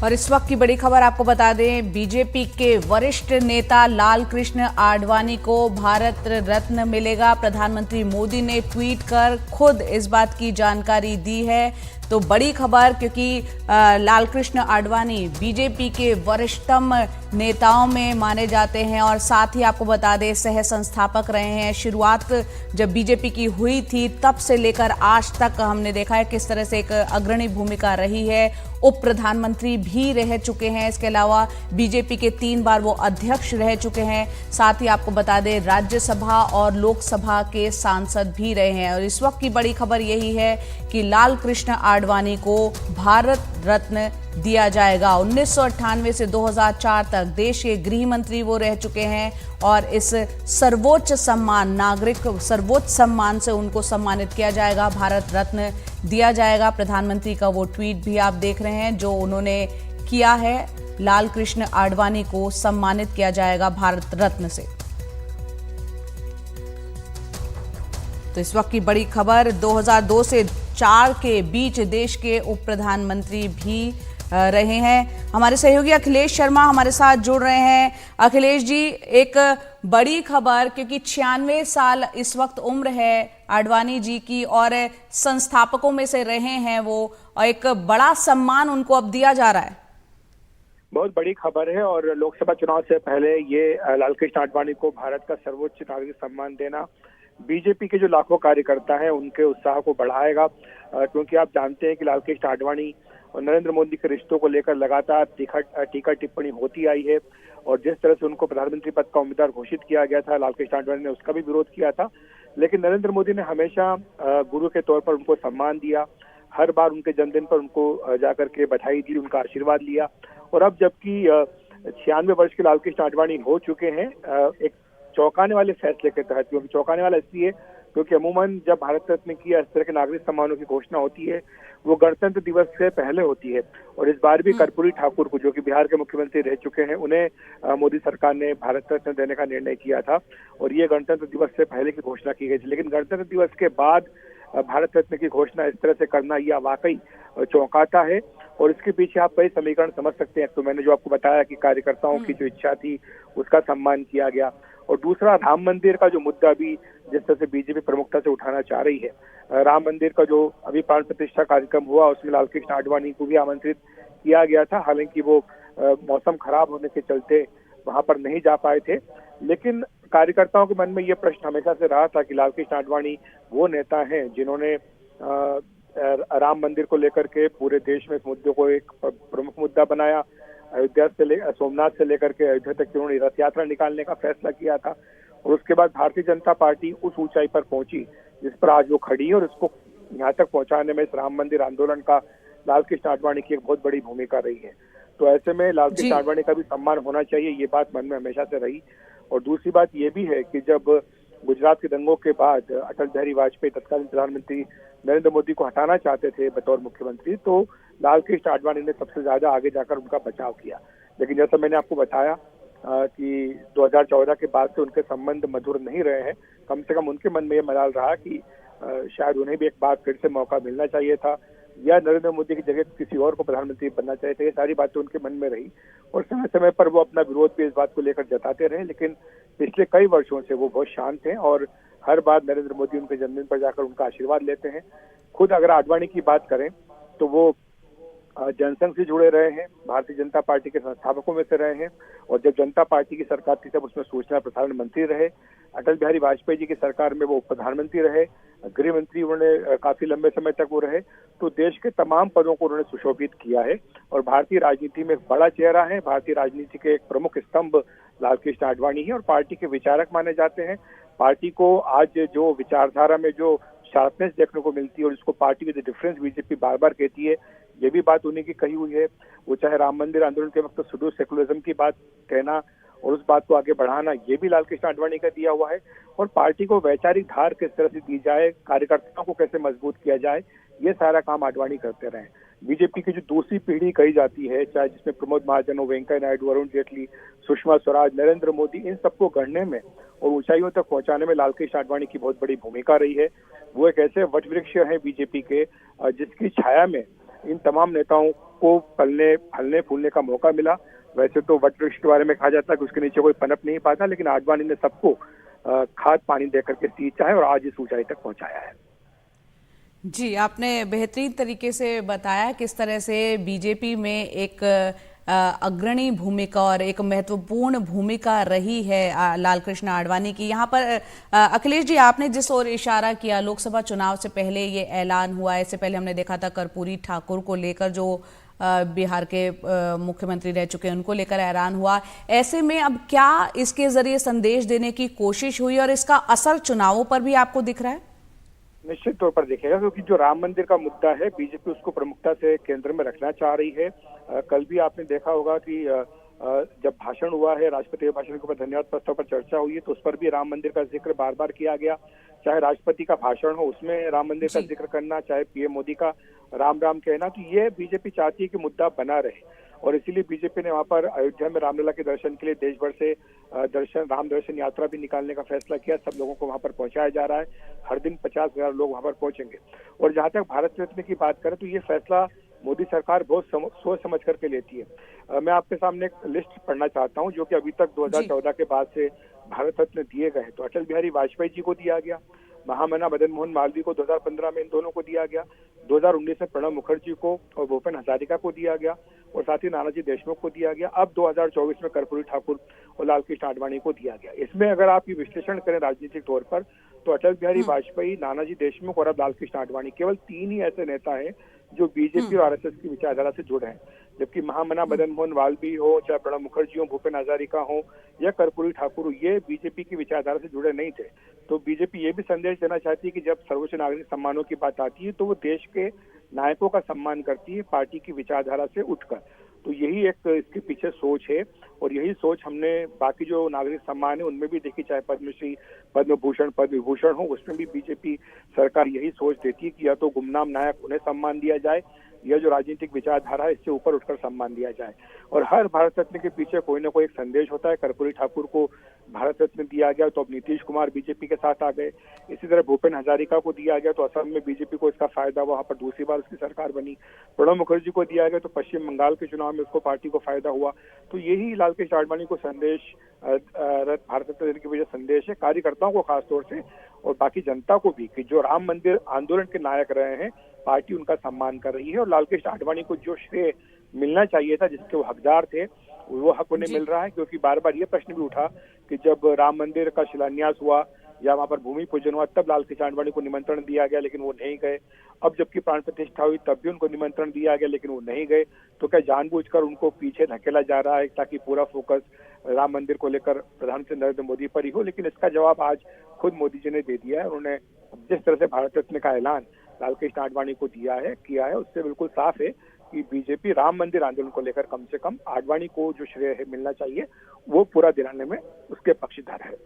और इस वक्त की बड़ी खबर आपको बता दें, बीजेपी के वरिष्ठ नेता लाल कृष्ण आडवाणी को भारत रत्न मिलेगा। प्रधानमंत्री मोदी ने ट्वीट कर खुद इस बात की जानकारी दी है। तो बड़ी खबर, क्योंकि लाल कृष्ण आडवाणी बीजेपी के वरिष्ठतम नेताओं में माने जाते हैं और साथ ही आपको बता दें सह संस्थापक रहे हैं। शुरुआत जब बीजेपी की हुई थी तब से लेकर आज तक हमने देखा है किस तरह से एक अग्रणी भूमिका रही है। उप प्रधानमंत्री भी रह चुके हैं। इसके अलावा बीजेपी के 3 बार वो अध्यक्ष रह चुके हैं। साथ ही आपको बता दें राज्यसभा और लोकसभा के सांसद भी रहे हैं। और इस वक्त की बड़ी खबर यही है कि लाल कृष्ण आडवाणी को भारत रत्न दिया जाएगा। 1998 से 2004 तक देश के गृह मंत्री वो रह चुके हैं और इस सर्वोच्च सम्मान, नागरिक सर्वोच्च सम्मान से उनको सम्मानित किया जाएगा, भारत रत्न दिया जाएगा। प्रधानमंत्री का वो ट्वीट भी आप देख रहे हैं जो उन्होंने किया है। लाल कृष्ण आडवाणी को सम्मानित किया जाएगा भारत रत्न से। तो इस वक्त की बड़ी खबर, 2002 से 4 के बीच देश के उप प्रधानमंत्री भी रहे हैं। हमारे सहयोगी अखिलेश शर्मा हमारे साथ जुड़ रहे हैं। अखिलेश जी, एक बड़ी खबर, क्योंकि 96 साल इस वक्त उम्र है आडवाणी जी की और संस्थापकों में से रहे हैं वो, और एक बड़ा सम्मान उनको अब दिया जा रहा है। बहुत बड़ी खबर है और लोकसभा चुनाव से पहले ये लाल कृष्ण आडवाणी को भारत का सर्वोच्च नागरिक सम्मान देना बीजेपी के जो लाखों कार्यकर्ता हैं उनके उत्साह को बढ़ाएगा। क्योंकि आप जानते हैं कि लाल कृष्ण आडवाणी और नरेंद्र मोदी के रिश्तों को लेकर लगातार टीका टिप्पणी होती आई है और जिस तरह से उनको प्रधानमंत्री पद का उम्मीदवार घोषित किया गया था, लाल कृष्ण आडवाणी ने उसका भी विरोध किया था। लेकिन नरेंद्र मोदी ने हमेशा गुरु के तौर पर उनको सम्मान दिया। हर बार उनके जन्मदिन पर उनको जाकर के बधाई दी, उनका आशीर्वाद लिया। और अब जबकि 96 वर्ष के लाल कृष्ण आडवाणी हो चुके हैं, एक चौंकाने वाले फैसले के तहत, क्योंकि चौंकाने वाला इसलिए क्योंकि अमूमन जब भारत रत्न की इस तरह के नागरिक सम्मानों की घोषणा होती है वो गणतंत्र दिवस से पहले होती है। और इस बार भी कर्पूरी ठाकुर को, जो कि बिहार के मुख्यमंत्री रह चुके हैं, उन्हें मोदी सरकार ने भारत रत्न देने का निर्णय किया था और ये गणतंत्र दिवस से पहले की घोषणा की गई थी। लेकिन गणतंत्र दिवस के बाद भारत रत्न की घोषणा इस तरह से करना यह वाकई चौंकाता है और इसके पीछे आप कई समीकरण समझ सकते हैं। तो मैंने जो आपको बताया कि कार्यकर्ताओं की जो इच्छा थी उसका सम्मान किया गया, और दूसरा राम मंदिर का जो मुद्दा भी जिस तरह से बीजेपी प्रमुखता से उठाना चाह रही है। राम मंदिर का जो अभी प्राण प्रतिष्ठा कार्यक्रम हुआ उसमें लाल कृष्ण आडवाणी को भी आमंत्रित किया गया था। हालांकि वो मौसम खराब होने के चलते वहां पर नहीं जा पाए थे। लेकिन कार्यकर्ताओं के मन में ये प्रश्न हमेशा से रहा था कि लाल कृष्ण आडवाणी वो नेता हैं जिन्होंने राम मंदिर को लेकर के पूरे देश में इस मुद्दे को एक प्रमुख मुद्दा बनाया। अयोध्या से सोमनाथ से लेकर के अयोध्या तक उन्होंने रथ यात्रा निकालने का फैसला किया था और उसके बाद भारतीय जनता पार्टी उस ऊंचाई पर पहुंची जिस पर आज वो खड़ी है और इसको यहाँ तक पहुंचाने में इस राम मंदिर आंदोलन का लाल कृष्ण आडवाणी की एक बहुत बड़ी भूमिका रही है। तो ऐसे में लाल कृष्ण आडवाणी का भी सम्मान होना चाहिए, ये बात मन में हमेशा से रही। और दूसरी बात ये भी है कि जब गुजरात के दंगों के बाद अटल बिहारी वाजपेयी तत्कालीन प्रधानमंत्री नरेंद्र मोदी को हटाना चाहते थे बतौर मुख्यमंत्री, तो लाल कृष्ण आडवाणी ने सबसे ज्यादा आगे जाकर उनका बचाव किया। लेकिन जैसा मैंने आपको बताया कि 2014 के बाद से उनके संबंध मधुर नहीं रहे हैं। कम से कम उनके मन में ये मलाल रहा कि शायद उन्हें भी एक बार फिर से मौका मिलना चाहिए था या नरेंद्र मोदी की जगह किसी और को प्रधानमंत्री बनना चाहिए था। ये सारी बातें उनके मन में रही और समय समय पर वो अपना विरोध भी इस बात को लेकर जताते रहे। लेकिन पिछले कई वर्षों से वो बहुत शांत हैं और हर बार नरेंद्र मोदी उनके जन्मदिन पर जाकर उनका आशीर्वाद लेते हैं। खुद अगर आडवाणी की बात करें तो वो जनसंघ से जुड़े रहे हैं, भारतीय जनता पार्टी के संस्थापकों में से रहे हैं और जब जनता पार्टी की सरकार थी तब उसमें सूचना प्रसारण मंत्री रहे। अटल बिहारी वाजपेयी जी की सरकार में वो प्रधानमंत्री रहे, गृह मंत्री उन्होंने काफी लंबे समय तक वो रहे। तो देश के तमाम पदों को उन्होंने सुशोभित किया है और भारतीय राजनीति में एक बड़ा चेहरा है। भारतीय राजनीति के एक प्रमुख स्तंभ लाल कृष्ण आडवाणी है और पार्टी के विचारक माने जाते हैं। पार्टी को आज जो विचारधारा में जो शार्पनेस देखने को मिलती है और जिसको पार्टी विद डिफरेंस बीजेपी बार बार कहती है, ये भी बात उन्हीं की कही हुई है। वो चाहे राम मंदिर आंदोलन के वक्त सुडो सेकुलरिज्म की बात कहना और उस बात को आगे बढ़ाना, ये भी लाल कृष्ण आडवाणी का दिया हुआ है। और पार्टी को वैचारिक धार किस तरह से दी जाए, कार्यकर्ताओं को कैसे मजबूत किया जाए, ये सारा काम आडवाणी करते रहे। बीजेपी की जो दूसरी पीढ़ी कही जाती है, चाहे जिसमें प्रमोद महाजन हो, वेंकैया नायडू, अरुण जेटली, सुषमा स्वराज, नरेंद्र मोदी, इन सबको गढ़ने में और ऊंचाइयों तक पहुंचाने में लाल कृष्ण आडवाणी की बहुत बड़ी भूमिका रही है। वो एक ऐसे वट वृक्ष है बीजेपी के जिसकी छाया में इन तमाम नेताओं को फलने फूलने का मौका मिला। वैसे तो वट वृक्ष के बारे में कहा जाता है कि उसके नीचे कोई पनप नहीं पाता, लेकिन आडवाणी ने सबको खाद पानी देकर के सींचा है और आज इस ऊंचाई तक पहुंचाया है। जी, आपने बेहतरीन तरीके से बताया किस तरह से बीजेपी में एक अग्रणी भूमिका और एक महत्वपूर्ण भूमिका रही है लालकृष्ण आडवाणी की। यहाँ पर अखिलेश जी, आपने जिस ओर इशारा किया, लोकसभा चुनाव से पहले ये ऐलान हुआ, इससे पहले हमने देखा था कर्पूरी ठाकुर को लेकर जो बिहार के मुख्यमंत्री रह चुके हैं उनको लेकर ऐलान हुआ। ऐसे में अब क्या इसके जरिए संदेश देने की कोशिश हुई और इसका असर चुनावों पर भी आपको दिख रहा है? निश्चित तौर पर दिखेगा, क्योंकि जो राम मंदिर का मुद्दा है बीजेपी उसको प्रमुखता से केंद्र में रखना चाह रही है। कल भी आपने देखा होगा कि जब भाषण हुआ है, राष्ट्रपति के भाषण के ऊपर धन्यवाद प्रस्ताव पर चर्चा हुई है, तो उस पर भी राम मंदिर का जिक्र बार बार किया गया। चाहे राष्ट्रपति का भाषण हो उसमें राम मंदिर का जिक्र करना, चाहे पीएम मोदी का राम राम कहना, तो ये बीजेपी चाहती है कि मुद्दा बना रहे। और इसीलिए बीजेपी ने वहां पर अयोध्या में रामलला के दर्शन के लिए देश भर से राम दर्शन यात्रा भी निकालने का फैसला किया। सब लोगों को वहां पर पहुंचाया जा रहा है। हर दिन 50,000 लोग वहां पर पहुंचेंगे। और जहां तक भारत रत्न की बात करें तो ये फैसला मोदी सरकार बहुत सोच समझ करके लेती है। मैं आपके सामने एक लिस्ट पढ़ना चाहता हूं जो कि अभी तक 2014 के बाद से भारत रत्न दिए गए। तो अटल बिहारी वाजपेयी जी को दिया गया, महामना मदन मोहन मालवीय को 2015 में इन दोनों को दिया गया, 2019 में प्रणब मुखर्जी को और भूपेन हजारिका को दिया गया, और साथ ही नानाजी देशमुख को दिया गया। अब 2024 में कर्पूरी ठाकुर और लालकृष्ण आडवाणी को दिया गया। इसमें अगर आप ये विश्लेषण करें राजनीतिक तौर पर, तो अटल बिहारी वाजपेयी, नानाजी देशमुख और अब लालकृष्ण आडवाणी, केवल 3 ही ऐसे नेता हैं जो बीजेपी और आरएसएस की विचारधारा से जुड़े हैं। जबकि महामना मदन मोहन मालवीय हो, चाहे प्रणब मुखर्जी हो, भूपेन हजारिका हो या कर्पूरी ठाकुर हो, ये बीजेपी की विचारधारा से जुड़े नहीं थे। तो बीजेपी ये भी संदेश देना चाहती है कि जब सर्वोच्च नागरिक सम्मानों की बात आती है तो वो देश के नायकों का सम्मान करती है, पार्टी की विचारधारा से उठकर। तो यही एक इसके पीछे सोच है, और यही सोच हमने बाकी जो नागरिक सम्मान है उनमें भी देखी, चाहे पद्मश्री, पद्म भूषण, पद्म विभूषण हो, उसमें भी बीजेपी सरकार यही सोच देती है कि या तो गुमनाम नायक उन्हें सम्मान दिया जाए, या जो राजनीतिक विचारधारा है इससे ऊपर उठकर सम्मान दिया जाए। और हर भारत रत्न के पीछे कोई ना कोई एक संदेश होता है। कर्पूरी ठाकुर को भारत रत्न दिया गया तो अब नीतीश कुमार बीजेपी के साथ आ गए। इसी तरह भूपेन हजारिका को दिया गया तो असम में बीजेपी को इसका फायदा, वहां पर दूसरी बार उसकी सरकार बनी। प्रणब मुखर्जी को दिया गया तो पश्चिम बंगाल के चुनाव में उसको पार्टी को फायदा हुआ। तो यही लालकृष्ण आडवाणी को संदेश, भारत रत्न देने की वजह संदेश है कार्यकर्ताओं को खासतौर से, और बाकी जनता को भी, कि जो राम मंदिर आंदोलन के नायक रहे हैं पार्टी उनका सम्मान कर रही है। और लालकृष्ण आडवाणी को जो श्रेय मिलना चाहिए था, जिसके वो हकदार थे, वो हक उन्हें मिल रहा है। क्योंकि बार बार ये प्रश्न भी उठा कि जब राम मंदिर का शिलान्यास हुआ या वहां पर भूमि पूजन हुआ तब लालकृष्ण आडवाणी को निमंत्रण दिया गया लेकिन वो नहीं गए। अब जबकि प्राण प्रतिष्ठा हुई तब भी उनको निमंत्रण दिया गया लेकिन वो नहीं गए। तो क्या जानबूझकर उनको पीछे धकेला जा रहा है ताकि पूरा फोकस राम मंदिर को लेकर प्रधानमंत्री नरेंद्र मोदी पर ही हो? लेकिन इसका जवाब आज खुद मोदी जी ने दे दिया है। उन्होंने जिस तरह से भारत रत्न का ऐलान लालकृष्ण आडवाणी को किया है, उससे बिल्कुल साफ है कि बीजेपी राम मंदिर आंदोलन को लेकर कम से कम आडवाणी को जो श्रेय है मिलना चाहिए वो पूरा दिलाने में उसके पक्षधर है।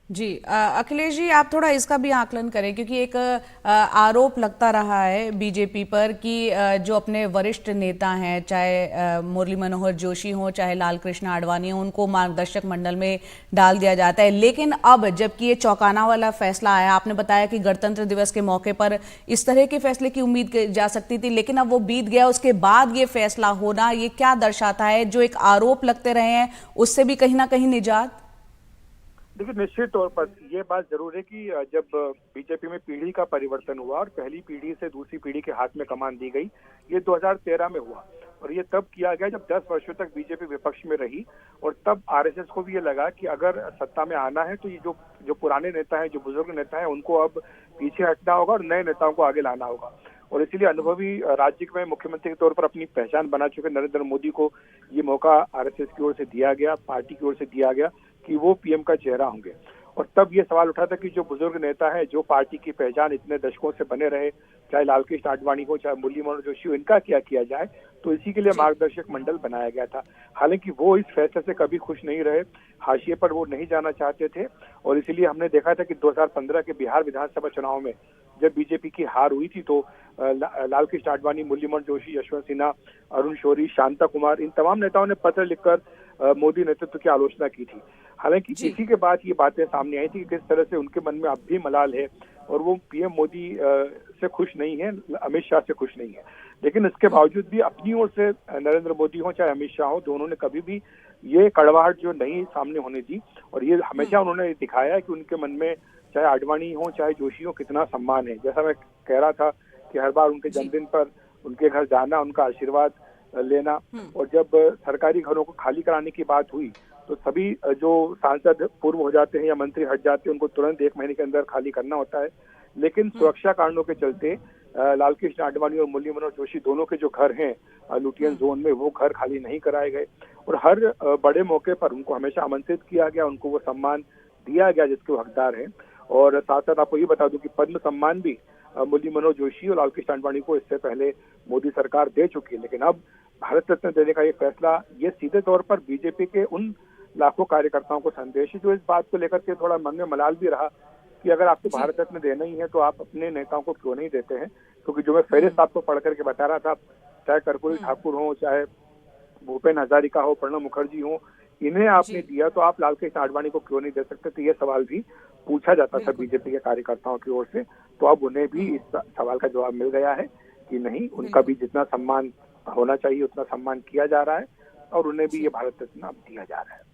जी, अखिलेश जी, आप थोड़ा इसका भी आकलन करें, क्योंकि एक आरोप लगता रहा है बीजेपी पर कि जो अपने वरिष्ठ नेता हैं, चाहे मुरली मनोहर जोशी हो, चाहे लालकृष्ण आडवाणी हो, उनको मार्गदर्शक मंडल में डाल दिया जाता है। लेकिन अब जबकि ये चौंकाना वाला फैसला आया, आपने बताया कि गणतंत्र दिवस के मौके पर इस तरह के फैसले की उम्मीद की जा सकती थी, लेकिन अब वो बीत गया, उसके बाद ये फैसला होना, ये क्या दर्शाता है? जो एक आरोप लगते रहे हैं उससे भी कहीं ना कहीं निजात? देखिए, निश्चित तौर पर ये बात जरूर है कि जब बीजेपी में पीढ़ी का परिवर्तन हुआ और पहली पीढ़ी से दूसरी पीढ़ी के हाथ में कमान दी गई, ये 2013 में हुआ। और ये तब किया गया जब 10 वर्षों तक बीजेपी विपक्ष में रही, और तब आरएसएस को भी ये लगा कि अगर सत्ता में आना है तो ये जो पुराने नेता हैं, जो बुजुर्ग नेता हैं, उनको अब पीछे हटना होगा और नए नेताओं को आगे लाना होगा। और इसीलिए अनुभवी राज्य में मुख्यमंत्री के तौर पर अपनी पहचान बना चुके नरेंद्र मोदी को ये मौका आरएसएस की ओर से दिया गया, पार्टी की ओर से दिया गया कि वो पीएम का चेहरा होंगे। और तब ये सवाल उठा था कि जो बुजुर्ग नेता है, जो पार्टी की पहचान इतने दशकों से बने रहे, चाहे लालकृष्ण आडवाणी हो, चाहे मुरली मनोहर जोशी हो, इनका क्या किया जाए? तो इसी के लिए मार्गदर्शक मंडल बनाया गया था। हालांकि वो इस फैसले से कभी खुश नहीं रहे, हाशिए पर वो नहीं जाना चाहते थे। और इसीलिए हमने देखा था कि 2015 के बिहार विधानसभा चुनाव में जब बीजेपी की हार हुई थी तो लालकृष्ण आडवाणी, मुरली मनोहर जोशी, यशवंत सिन्हा, अरुण शौरी, शांता कुमार, इन तमाम नेताओं ने पत्र लिखकर मोदी नेतृत्व की आलोचना की थी। हालांकि इसी के बाद ये बातें सामने आई थी कि किस तरह से उनके मन में अब भी मलाल है और वो पीएम मोदी से खुश नहीं है, अमित शाह से खुश नहीं है। लेकिन इसके बावजूद भी अपनी ओर से नरेंद्र मोदी हो चाहे अमित शाह हो, दोनों ने कभी भी ये कड़वाहट जो नहीं सामने होने दी। और ये हमेशा उन्होंने दिखाया है कि उनके मन में चाहे आडवाणी हो चाहे जोशी हो कितना सम्मान है। जैसा मैं कह रहा था कि हर बार उनके जन्मदिन पर उनके घर जाना, उनका आशीर्वाद लेना, और जब सरकारी घरों को खाली कराने की बात हुई तो सभी जो सांसद पूर्व हो जाते हैं या मंत्री हट जाते हैं उनको तुरंत 1 महीने के अंदर खाली करना होता है। लेकिन सुरक्षा कारणों के चलते लालकृष्ण आडवाणी और मुरली मनोहर जोशी दोनों के जो घर हैं लुटियन जोन में, वो घर खाली नहीं कराए गए। और हर बड़े मौके पर उनको हमेशा आमंत्रित किया गया, उनको वो सम्मान दिया गया जिसके वो हकदार हैं। और साथ साथ आपको ये बता दूं कि पद्म सम्मान भी मुरली मनोहर जोशी और लालकृष्ण आडवाणी को इससे पहले मोदी सरकार दे चुकी है। लेकिन अब भारत रत्न देने का ये फैसला ये सीधे तौर पर बीजेपी के उन लाखों कार्यकर्ताओं को संदेश है जो इस बात को लेकर के थोड़ा मन में मलाल भी रहा कि अगर आपको भारत रत्न देना ही है तो आप अपने नेताओं को क्यों नहीं देते हैं। क्योंकि जो मैं फेरिस्त आपको पढ़ करके बता रहा था, चाहे कर्पूरी ठाकुर हो, चाहे भूपेन हजारिका हो, प्रणब मुखर्जी हो, इन्हें आपने दिया तो आप लालकृष्ण आडवाणी को क्यों नहीं दे सकते। तो ये सवाल भी पूछा जाता था बीजेपी के कार्यकर्ताओं की ओर से। तो अब उन्हें भी इस सवाल का जवाब मिल गया है कि नहीं, उनका भी जितना सम्मान होना चाहिए उतना सम्मान किया जा रहा है और उन्हें भी ये भारत रत्न दिया जा रहा है।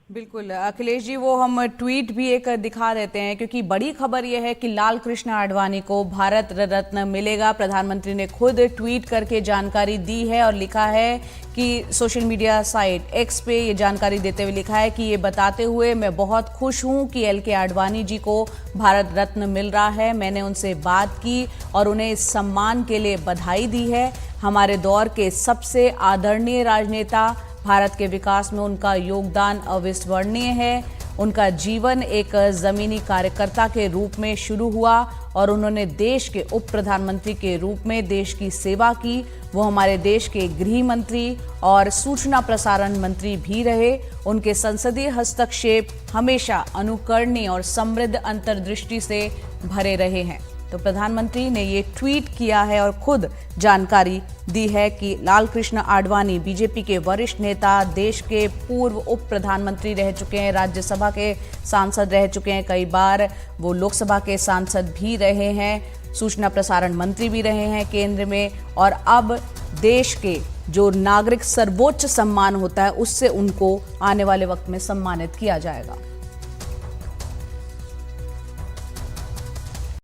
बिल्कुल अखिलेश जी, वो हम ट्वीट भी एक दिखा देते हैं क्योंकि बड़ी खबर यह है कि लाल कृष्ण आडवाणी को भारत रत्न मिलेगा। प्रधानमंत्री ने खुद ट्वीट करके जानकारी दी है और लिखा है कि सोशल मीडिया साइट एक्स पे ये जानकारी देते हुए लिखा है कि ये बताते हुए मैं बहुत खुश हूं कि LK आडवाणी जी को भारत रत्न मिल रहा है। मैंने उनसे बात की और उन्हें इस सम्मान के लिए बधाई दी है। हमारे दौर के सबसे आदरणीय राजनेता, भारत के विकास में उनका योगदान अविस्मरणीय है। उनका जीवन एक जमीनी कार्यकर्ता के रूप में शुरू हुआ और उन्होंने देश के उप प्रधानमंत्री के रूप में देश की सेवा की। वो हमारे देश के गृह मंत्री और सूचना प्रसारण मंत्री भी रहे। उनके संसदीय हस्तक्षेप हमेशा अनुकरणीय और समृद्ध अंतर्दृष्टि से भरे रहे हैं। तो प्रधानमंत्री ने ये ट्वीट किया है और खुद जानकारी दी है कि लाल कृष्ण आडवाणी बीजेपी के वरिष्ठ नेता, देश के पूर्व उप प्रधानमंत्री रह चुके हैं, राज्यसभा के सांसद रह चुके हैं, कई बार वो लोकसभा के सांसद भी रहे हैं, सूचना प्रसारण मंत्री भी रहे हैं केंद्र में, और अब देश के जो नागरिक सर्वोच्च सम्मान होता है उससे उनको आने वाले वक्त में सम्मानित किया जाएगा।